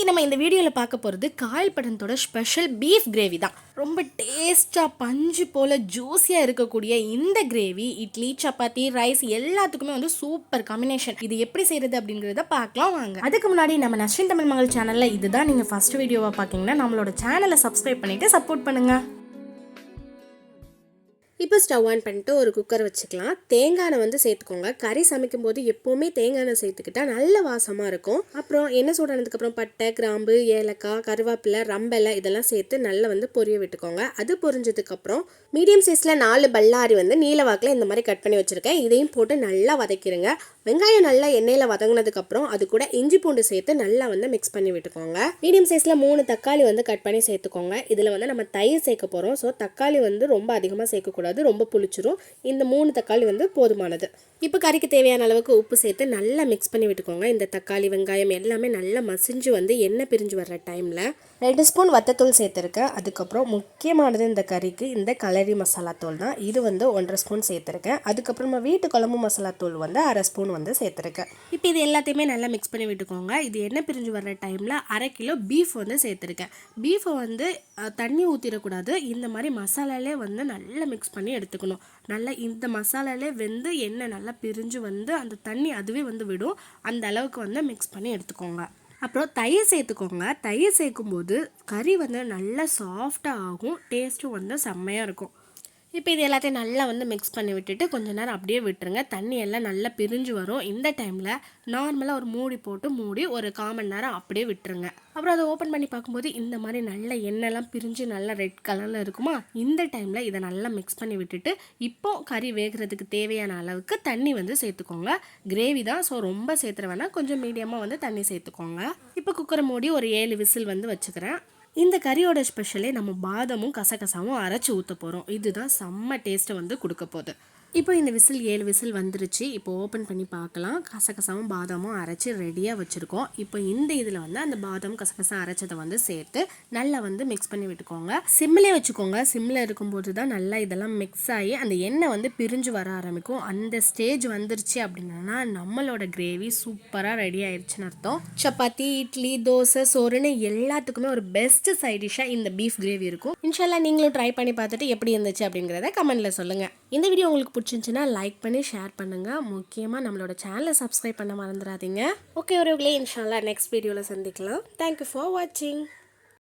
நம்ம இந்த வீடியோவில் பார்க்க போகிறது காயல்பட்டணத்தோட ஸ்பெஷல் பீஃப் கிரேவி தான். ரொம்ப டேஸ்ட்டாக பஞ்சு போல் ஜூஸியாக இருக்கக்கூடிய இந்த கிரேவி இட்லி, சப்பாத்தி, ரைஸ் எல்லாத்துக்குமே வந்து சூப்பர் காம்பினேஷன். இது எப்படி செய்கிறது அப்படிங்கிறத பார்க்கலாம் வாங்க. அதுக்கு முன்னாடி நம்ம நஸ்ரீன் தமிழ் மகள் சேனலில் இதுதான் நீங்கள் ஃபர்ஸ்ட் வீடியோவாக பார்க்கிங்கன்னா நம்மளோட சேனலை சப்ஸ்கிரைப் பண்ணிவிட்டு சப்போர்ட் பண்ணுங்கள். இப்போ ஸ்டவ் ஆன் பண்ணிட்டு ஒரு குக்கர் வச்சுக்கலாம். தேங்காய் எண்ணெய் வந்து சேர்த்துக்கோங்க. கறி சமைக்கும் போது எப்போவுமே தேங்காய் எண்ணெய் சேர்த்துக்கிட்டா நல்ல வாசமாக இருக்கும். அப்புறம் எண்ணெய் சூடானதுக்கப்புறம் பட்டை, கிராம்பு, ஏலக்காய், கருவேப்பிலை, ரம்பலை இதெல்லாம் சேர்த்து நல்லா வந்து பொரிய விட்டுக்கோங்க. அது பொரிஞ்சதுக்கப்புறம் மீடியம் சைஸில் 4 பல்லாரி வந்து நீல வாக்கில் இந்த மாதிரி கட் பண்ணி வச்சுருக்கேன். இதையும் போட்டு நல்லா வதக்கிடுங்க. வெங்காயம் நல்லா எண்ணெயில் வதங்கினதுக்கப்புறம் அது கூட இஞ்சி பூண்டு சேர்த்து நல்லா வந்து மிக்ஸ் பண்ணி விட்டுக்கோங்க. மீடியம் சைஸில் 3 தக்காளி வந்து கட் பண்ணி சேர்த்துக்கோங்க. இதில் வந்து நம்ம தயிர் சேர்க்க போகிறோம். ஸோ தக்காளி வந்து ரொம்ப அதிகமாக சேர்க்கக்கூடாது, ரொம்ப புளிச்சிரும். இந்த 3 தக்காளி வந்து போதுமானது. இப்போ கறிக்கு தேவையான அளவுக்கு உப்பு சேர்த்து நல்லா மிக்ஸ் பண்ணி விட்டுக்கோங்க. இந்த தக்காளி, வெங்காயம் எல்லாமே நல்லா மசிஞ்சு வந்து எண்ணெய் பிரிஞ்சு வர்ற டைமில் 2 ஸ்பூன் வத்தத்தூள் சேர்த்துருக்கேன். அதுக்கப்புறம் முக்கியமானது இந்த கறிக்கு இந்த கலரி மசாலா தூள் தான். இது வந்து 1.5 ஸ்பூன் சேர்த்துருக்கேன். அதுக்கப்புறமா வீட்டு குழம்பு மசாலா தூள் வந்து 1/2 ஸ்பூன் வந்து சேர்த்துருக்கேன். இப்போ இது எல்லாத்தையுமே நல்லா மிக்ஸ் பண்ணி விட்டுக்கோங்க. இது எண்ணெய் பிரிஞ்சு வர்ற டைமில் 1/2 கிலோ பீஃப் வந்து சேர்த்துருக்கேன். பீஃபை வந்து தண்ணி ஊற்றிடக்கூடாது. இந்த மாதிரி மசாலாலே வந்து நல்லா மிக்ஸ் பண்ணி எடுத்துக்கணும். நல்லா இந்த மசாலாலே வெந்து எண்ணெய் நல்லா பிரிஞ்சு வந்து அந்த தண்ணி அதுவே வந்து விடும். அந்த அளவுக்கு வந்து மிக்ஸ் பண்ணி எடுத்துக்கோங்க. அப்புறம் தயிர் சேர்த்துக்கோங்க. தயிர் சேர்க்கும்போது கறி வந்து நல்லா சாஃப்டாக ஆகும். டேஸ்ட்டும் வந்து செம்மையாக இருக்கும். இப்போ இது எல்லாத்தையும் நல்லா வந்து மிக்ஸ் பண்ணி விட்டுட்டு கொஞ்சம் நேரம் அப்படியே விட்டுருங்க. தண்ணி எல்லாம் நல்லா பிரிஞ்சு வரும். இந்த டைமில் நார்மலாக ஒரு மூடி போட்டு மூடி ஒரு 1/4 மணி நேரம் அப்படியே விட்டுருங்க. அப்புறம் அதை ஓப்பன் பண்ணி பார்க்கும்போது இந்த மாதிரி நல்ல எண்ணெய்லாம் பிரிஞ்சு நல்லா ரெட் கலரில் இருக்குமா. இந்த டைமில் இதை நல்லா மிக்ஸ் பண்ணி விட்டுட்டு இப்போ கறி வேகிறதுக்கு தேவையான அளவுக்கு தண்ணி வந்து சேர்த்துக்கோங்க. கிரேவி தான், ஸோ ரொம்ப சேர்த்துற வேணாம், கொஞ்சம் மீடியமாக வந்து தண்ணி சேர்த்துக்கோங்க. இப்போ குக்கரை மூடி ஒரு 7 விசில் வந்து வச்சுக்கிறேன். இந்த கறியோட ஸ்பெஷலே நம்ம பாதமும் கசகசாவும் அரைச்சி ஊற்ற போகிறோம். இதுதான் செம்ம டேஸ்ட்டை வந்து கொடுக்க போகுது. இப்போ இந்த விசில் 7 விசில் வந்துருச்சு. இப்போ ஓப்பன் பண்ணி பார்க்கலாம். கசகசாவும் பாதாமும் அரைச்சி ரெடியாக வச்சுருக்கோம். இப்போ இந்த இதில் வந்து அந்த பாதாம் கசகசா அரைச்சதை வந்து சேர்த்து நல்லா வந்து மிக்ஸ் பண்ணி விட்டுக்கோங்க. சிம்மிலே வச்சுக்கோங்க. சிம்மில் இருக்கும்போது தான் நல்லா இதெல்லாம் மிக்ஸ் ஆகி அந்த எண்ணெய் வந்து பிரிஞ்சு வர ஆரம்பிக்கும். அந்த ஸ்டேஜ் வந்துருச்சு அப்படின்னா நம்மளோட கிரேவி சூப்பராக ரெடி ஆயிடுச்சுன்னு அர்த்தம். சப்பாத்தி, இட்லி, தோசை, சோறுன்னு எல்லாத்துக்குமே ஒரு பெஸ்ட் சைட் டிஷ்ஷாக இந்த பீஃப் கிரேவி இருக்கும். இன்ஷால்லா நீங்களும் ட்ரை பண்ணி பார்த்துட்டு எப்படி இருந்துச்சு அப்படிங்கிறத கமெண்ட்டில் சொல்லுங்கள். இந்த வீடியோ உங்களுக்கு பிடிச்சிருந்துச்சுன்னா லைக் பண்ணி ஷேர் பண்ணுங்கள். முக்கியமாக நம்மளோட சேனலை சப்ஸ்கிரைப் பண்ண மறந்துடாதீங்க. ஓகே உறவுகளே, இன்ஷால்லா நெக்ஸ்ட் வீடியோவில் சந்திக்கலாம். தேங்க்யூ ஃபார் வாட்சிங்.